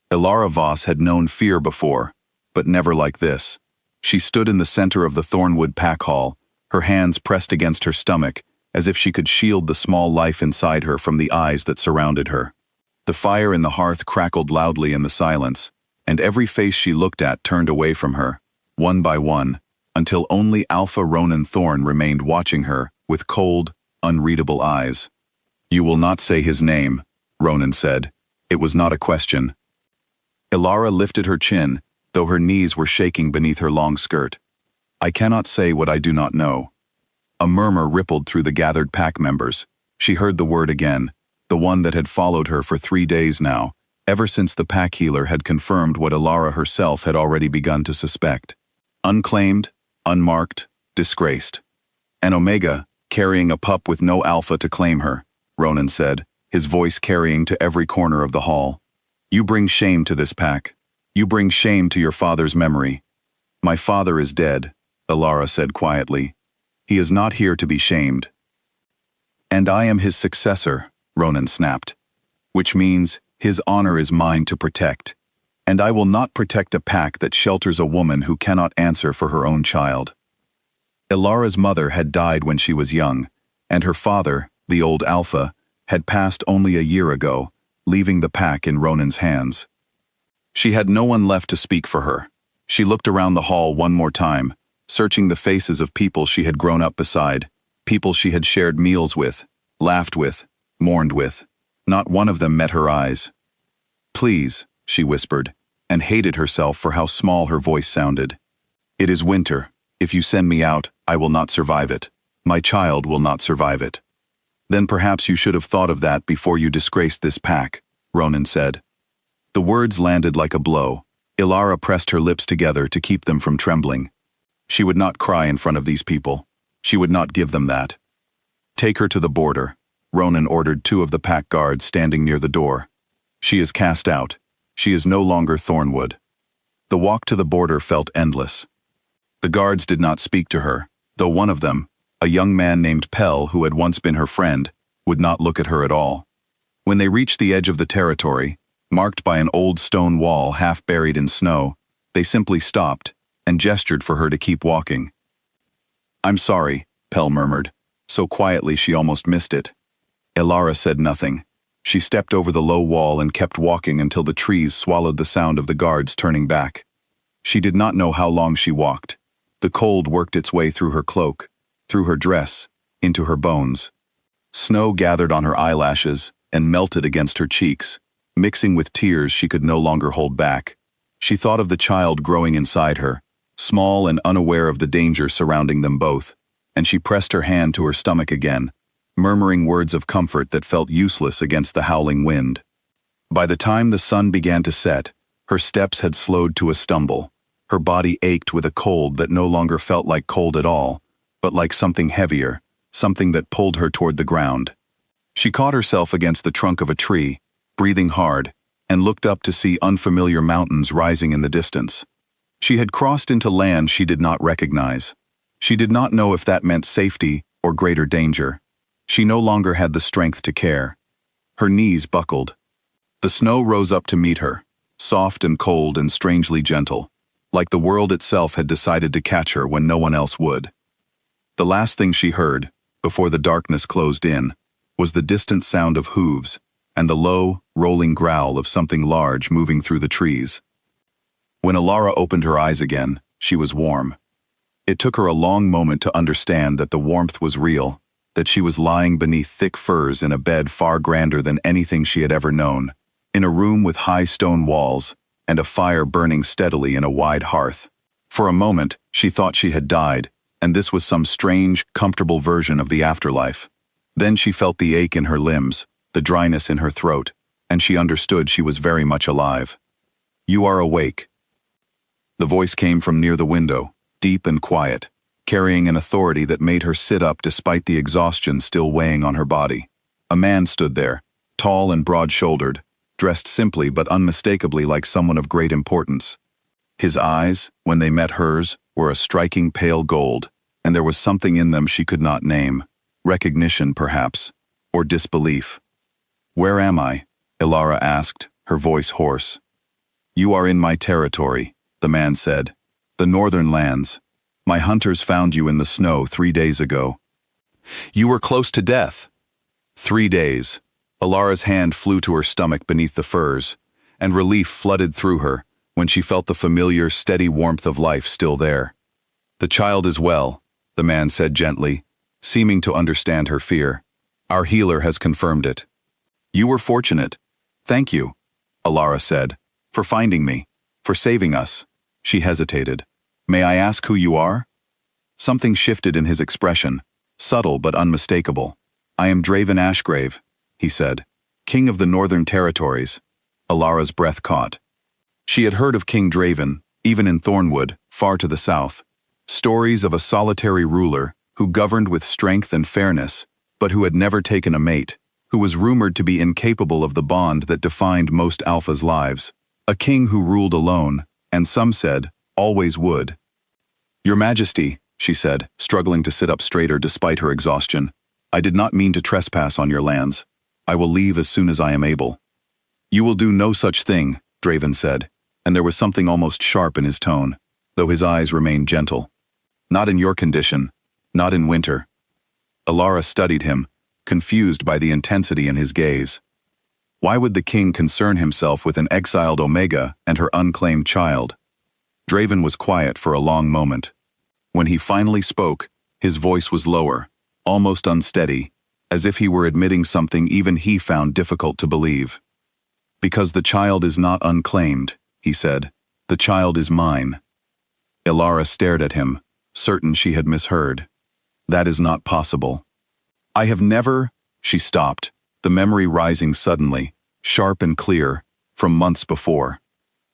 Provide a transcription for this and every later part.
Ilara Voss had known fear before, but never like this. She stood in the center of the Thornwood pack hall, her hands pressed against her stomach, as if she could shield the small life inside her from the eyes that surrounded her. The fire in the hearth crackled loudly in the silence, and every face she looked at turned away from her, one by one, until only Alpha Ronan Thorn remained watching her with cold, unreadable eyes. "You will not say his name," Ronan said. It was not a question. Ilara lifted her chin, though her knees were shaking beneath her long skirt. "I cannot say what I do not know." A murmur rippled through the gathered pack members. She heard the word again, the one that had followed her for 3 days now, ever since the pack healer had confirmed what Ilara herself had already begun to suspect. Unclaimed, unmarked, disgraced. An Omega, carrying a pup with no Alpha to claim her, Ronan said, his voice carrying to every corner of the hall. "You bring shame to this pack. You bring shame to your father's memory." "My father is dead," Ilara said quietly. "He is not here to be shamed." "And I am his successor," Ronan snapped. "Which means his honor is mine to protect. And I will not protect a pack that shelters a woman who cannot answer for her own child." Ilara's mother had died when she was young, and her father, the old Alpha, had passed only a year ago, leaving the pack in Ronan's hands. She had no one left to speak for her. She looked around the hall one more time, searching the faces of people she had grown up beside, people she had shared meals with, laughed with, mourned with. Not one of them met her eyes. "Please," she whispered, and hated herself for how small her voice sounded. "It is winter. If you send me out, I will not survive it. My child will not survive it." "Then perhaps you should have thought of that before you disgraced this pack," Ronan said. The words landed like a blow. Ilara pressed her lips together to keep them from trembling. She would not cry in front of these people. She would not give them that. "Take her to the border," Ronan ordered 2 of the pack guards standing near the door. "She is cast out. She is no longer Thornwood." The walk to the border felt endless. The guards did not speak to her, though one of them, a young man named Pell who had once been her friend, would not look at her at all. When they reached the edge of the territory, marked by an old stone wall half buried in snow, they simply stopped and gestured for her to keep walking. "I'm sorry," Pell murmured, so quietly she almost missed it. Ilara said nothing. She stepped over the low wall and kept walking until the trees swallowed the sound of the guards turning back. She did not know how long she walked. The cold worked its way through her cloak, through her dress, into her bones. Snow gathered on her eyelashes and melted against her cheeks, mixing with tears she could no longer hold back. She thought of the child growing inside her, small and unaware of the danger surrounding them both, and she pressed her hand to her stomach again, murmuring words of comfort that felt useless against the howling wind. By the time the sun began to set, her steps had slowed to a stumble. Her body ached with a cold that no longer felt like cold at all, but like something heavier, something that pulled her toward the ground. She caught herself against the trunk of a tree, breathing hard, and looked up to see unfamiliar mountains rising in the distance. She had crossed into land she did not recognize. She did not know if that meant safety or greater danger. She no longer had the strength to care. Her knees buckled. The snow rose up to meet her, soft and cold and strangely gentle, like the world itself had decided to catch her when no one else would. The last thing she heard, before the darkness closed in, was the distant sound of hooves and the low, rolling growl of something large moving through the trees. When Ilara opened her eyes again, she was warm. It took her a long moment to understand that the warmth was real, that she was lying beneath thick furs in a bed far grander than anything she had ever known, in a room with high stone walls and a fire burning steadily in a wide hearth. For a moment, she thought she had died, and this was some strange, comfortable version of the afterlife. Then she felt the ache in her limbs, the dryness in her throat, and she understood she was very much alive. "You are awake." The voice came from near the window, deep and quiet, carrying an authority that made her sit up despite the exhaustion still weighing on her body. A man stood there, tall and broad-shouldered, dressed simply but unmistakably like someone of great importance. His eyes, when they met hers, were a striking pale gold, and there was something in them she could not name. Recognition, perhaps, or disbelief. "Where am I?" Ilara asked, her voice hoarse. You are in my territory, the man said. The northern lands. My hunters found you in the snow 3 days ago. You were close to death. 3 days. Alara's hand flew to her stomach beneath the furs, and relief flooded through her when she felt the familiar, steady warmth of life still there. The child is well, the man said gently, seeming to understand her fear. Our healer has confirmed it. You were fortunate. Thank you, Alara said, for finding me, for saving us. She hesitated. May I ask who you are? Something shifted in his expression, subtle but unmistakable. I am Draven Ashgrave, he said, King of the Northern Territories. Alara's breath caught. She had heard of King Draven, even in Thornwood, far to the south. Stories of a solitary ruler who governed with strength and fairness, but who had never taken a mate, who was rumored to be incapable of the bond that defined most alphas' lives. A king who ruled alone, and some said, always would. Your Majesty, she said, struggling to sit up straighter despite her exhaustion, I did not mean to trespass on your lands. I will leave as soon as I am able. You will do no such thing, Draven said, and there was something almost sharp in his tone, though his eyes remained gentle. Not in your condition, not in winter. Alara studied him, confused by the intensity in his gaze. Why would the king concern himself with an exiled Omega and her unclaimed child? Draven was quiet for a long moment. When he finally spoke, his voice was lower, almost unsteady, as if he were admitting something even he found difficult to believe. Because the child is not unclaimed, he said. The child is mine. Alara stared at him, certain she had misheard. That is not possible. I have never, she stopped, the memory rising suddenly, sharp and clear, from months before.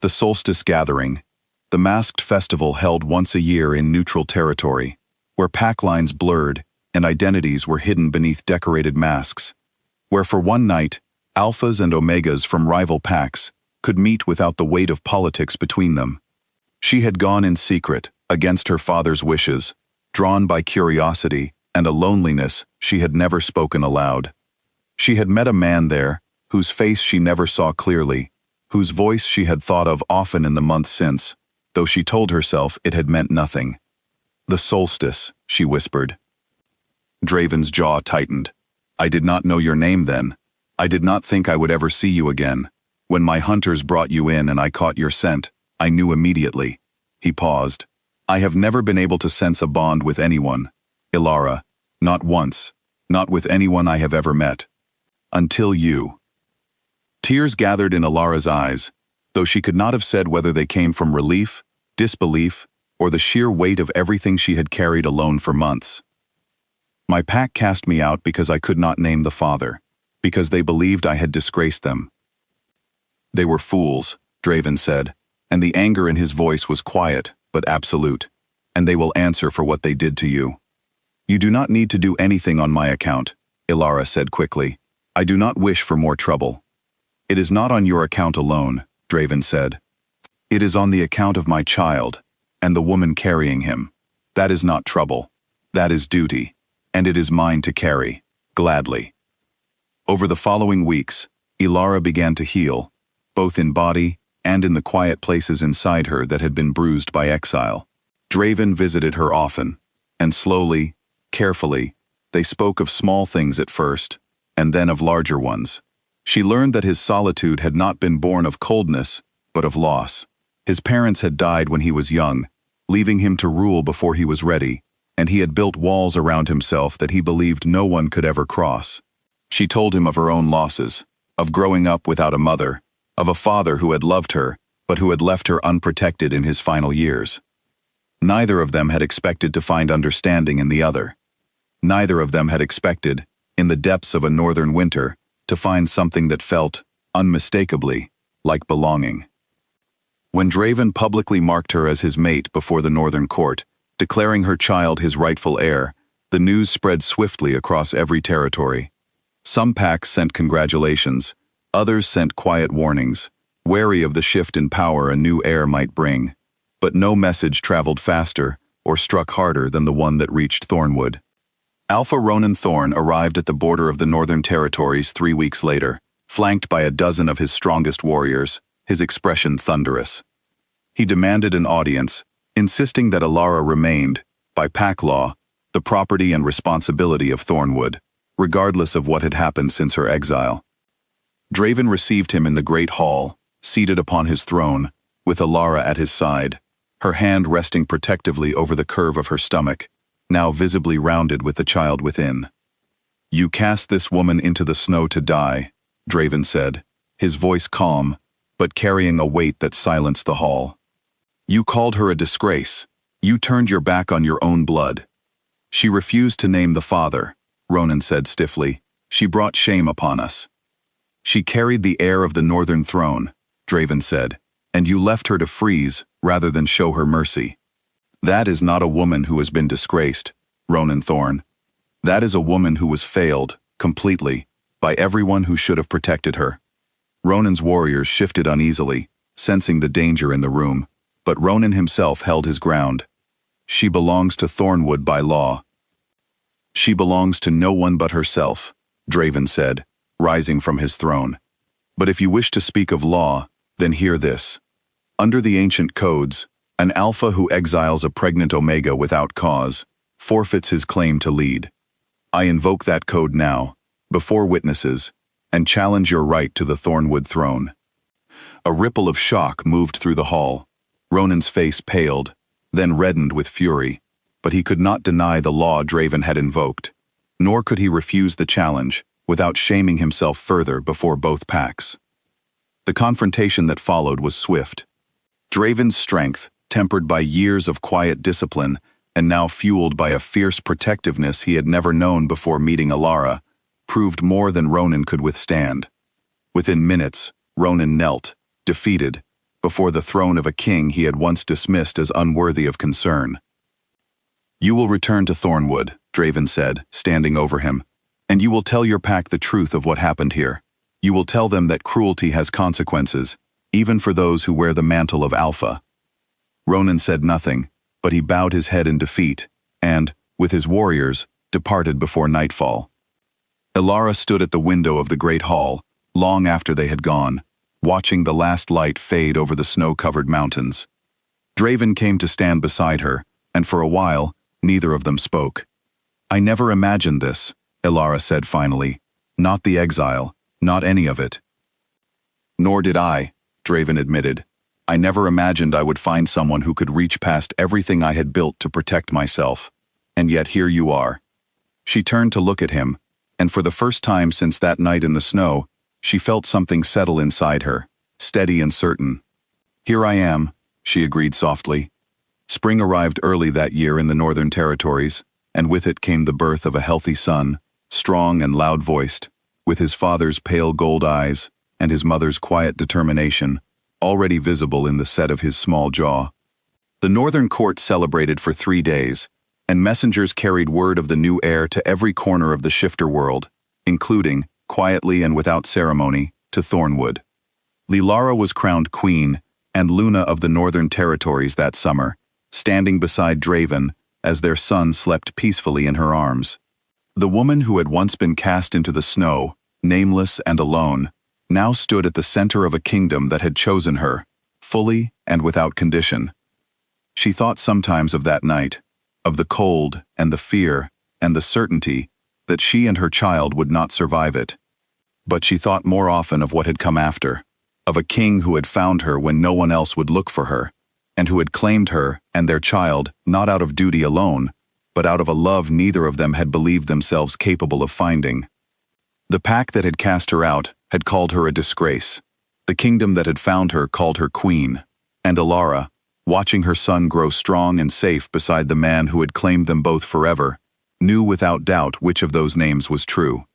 The solstice gathering, the masked festival held once a year in neutral territory, where pack lines blurred and identities were hidden beneath decorated masks, where for one night, alphas and omegas from rival packs could meet without the weight of politics between them. She had gone in secret, against her father's wishes, drawn by curiosity and a loneliness she had never spoken aloud. She had met a man there, whose face she never saw clearly, whose voice she had thought of often in the months since, though she told herself it had meant nothing. The solstice, she whispered. Draven's jaw tightened. I did not know your name then. I did not think I would ever see you again. When my hunters brought you in and I caught your scent, I knew immediately. He paused. I have never been able to sense a bond with anyone, Alara, not once, not with anyone I have ever met. Until you. Tears gathered in Alara's eyes, though she could not have said whether they came from relief, disbelief, or the sheer weight of everything she had carried alone for months. My pack cast me out because I could not name the father, because they believed I had disgraced them. They were fools, Draven said, and the anger in his voice was quiet but absolute, and they will answer for what they did to you. You do not need to do anything on my account, Alara said quickly. I do not wish for more trouble. It is not on your account alone, Draven said. It is on the account of my child, and the woman carrying him. That is not trouble. That is duty, and it is mine to carry, gladly. Over the following weeks, Alara began to heal, both in body and in the quiet places inside her that had been bruised by exile. Draven visited her often, and slowly, carefully, they spoke of small things at first, and then of larger ones. She learned that his solitude had not been born of coldness, but of loss. His parents had died when he was young, leaving him to rule before he was ready, and he had built walls around himself that he believed no one could ever cross. She told him of her own losses, of growing up without a mother, of a father who had loved her, but who had left her unprotected in his final years. Neither of them had expected to find understanding in the other. Neither of them had expected, in the depths of a northern winter, to find something that felt, unmistakably, like belonging. When Draven publicly marked her as his mate before the northern court, declaring her child his rightful heir, the news spread swiftly across every territory. Some packs sent congratulations, others sent quiet warnings, wary of the shift in power a new heir might bring. But no message traveled faster or struck harder than the one that reached Thornwood. Alpha Ronan Thorn arrived at the border of the Northern Territories 3 weeks later, flanked by a dozen of his strongest warriors, his expression thunderous. He demanded an audience, insisting that Alara remained, by pack law, the property and responsibility of Thornwood, regardless of what had happened since her exile. Draven received him in the great hall, seated upon his throne, with Alara at his side, her hand resting protectively over the curve of her stomach, now visibly rounded with the child within. "You cast this woman into the snow to die," Draven said, his voice calm, but carrying a weight that silenced the hall. "You called her a disgrace. You turned your back on your own blood." "She refused to name the father," Ronan said stiffly. "She brought shame upon us." "She carried the heir of the northern throne," Draven said, "and you left her to freeze rather than show her mercy." "That is not a woman who has been disgraced, Ronan Thorn. That is a woman who was failed, completely, by everyone who should have protected her." Ronan's warriors shifted uneasily, sensing the danger in the room, but Ronan himself held his ground. "She belongs to Thornwood by law." "She belongs to no one but herself," Draven said, rising from his throne. "But if you wish to speak of law, then hear this. Under the ancient codes, an alpha who exiles a pregnant omega without cause forfeits his claim to lead. I invoke that code now, before witnesses, and challenge your right to the Thornwood throne." A ripple of shock moved through the hall. Ronan's face paled, then reddened with fury, but he could not deny the law Draven had invoked, nor could he refuse the challenge without shaming himself further before both packs. The confrontation that followed was swift. Draven's strength, tempered by years of quiet discipline and now fueled by a fierce protectiveness he had never known before meeting Alara, proved more than Ronan could withstand. Within minutes, Ronan knelt, defeated, before the throne of a king he had once dismissed as unworthy of concern. "You will return to Thornwood," Draven said, standing over him, "and you will tell your pack the truth of what happened here. You will tell them that cruelty has consequences, even for those who wear the mantle of Alpha." Ronan said nothing, but he bowed his head in defeat, and, with his warriors, departed before nightfall. Alara stood at the window of the great hall, long after they had gone, watching the last light fade over the snow-covered mountains. Draven came to stand beside her, and for a while, neither of them spoke. "I never imagined this," Alara said finally. "Not the exile, not any of it." "Nor did I," Draven admitted. "I never imagined I would find someone who could reach past everything I had built to protect myself. And yet here you are." She turned to look at him, and for the first time since that night in the snow, she felt something settle inside her, steady and certain. "Here I am," she agreed softly. Spring arrived early that year in the Northern Territories, and with it came the birth of a healthy son, strong and loud-voiced, with his father's pale gold eyes and his mother's quiet determination, already visible in the set of his small jaw. The Northern Court celebrated for 3 days, and messengers carried word of the new heir to every corner of the shifter world, including, quietly and without ceremony, to Thornwood. Lilara was crowned queen and Luna of the Northern Territories that summer, standing beside Draven as their son slept peacefully in her arms. The woman who had once been cast into the snow, nameless and alone, now stood at the center of a kingdom that had chosen her, fully and without condition. She thought sometimes of that night, of the cold and the fear and the certainty that she and her child would not survive it. But she thought more often of what had come after, of a king who had found her when no one else would look for her, and who had claimed her and their child not out of duty alone, but out of a love neither of them had believed themselves capable of finding. The pack that had cast her out had called her a disgrace. The kingdom that had found her called her queen, and Alara, watching her son grow strong and safe beside the man who had claimed them both forever, knew without doubt which of those names was true.